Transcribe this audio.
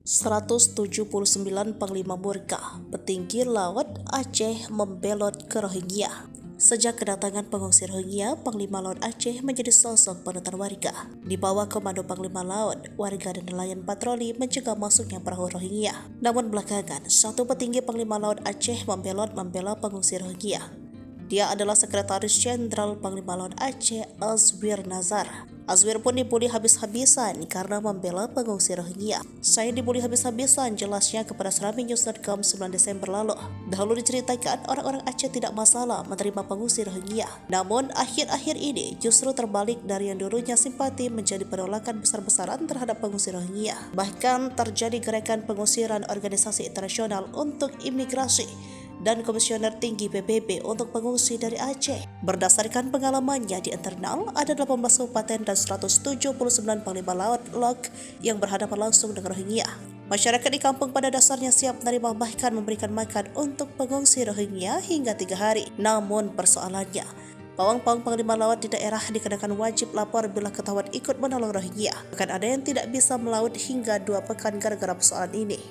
179 Panglima murka, petinggi laut Aceh membelot ke Rohingya. Sejak kedatangan pengungsi Rohingya, Panglima Laut Aceh menjadi sosok panutan warga. Di bawah komando Panglima Laut, warga dan nelayan patroli mencegah masuknya perahu Rohingya. Namun belakangan, satu petinggi Panglima Laut Aceh membela pengungsi Rohingya. Dia adalah Sekretaris Jenderal Panglima Laut Aceh, Azwir Nazar. Azwir pun dibully habis-habisan karena membela pengungsi Rohingya. Saya dibully habis-habisan, jelasnya kepada Serambi.News.com 9 Desember lalu. Dahulu diceritakan orang-orang Aceh tidak masalah menerima pengungsi Rohingya. Namun akhir-akhir ini justru terbalik, dari yang dulunya simpati menjadi penolakan besar-besaran terhadap pengungsi Rohingya. Bahkan terjadi gerakan pengusiran organisasi internasional untuk imigrasi dan Komisioner Tinggi PBB untuk pengungsi dari Aceh. Berdasarkan pengalamannya di internal, ada 18 kabupaten dan 179 Panglima Laut LOK yang berhadapan langsung dengan Rohingya. Masyarakat di kampung pada dasarnya siap menerima, bahkan memberikan makan untuk pengungsi Rohingya hingga 3 hari. Namun persoalannya, pawang-pawang Panglima Laut di daerah dikenakan wajib lapor bila ketahuan ikut menolong Rohingya. Bahkan ada yang tidak bisa melaut hingga 2 pekan gara-gara persoalan ini.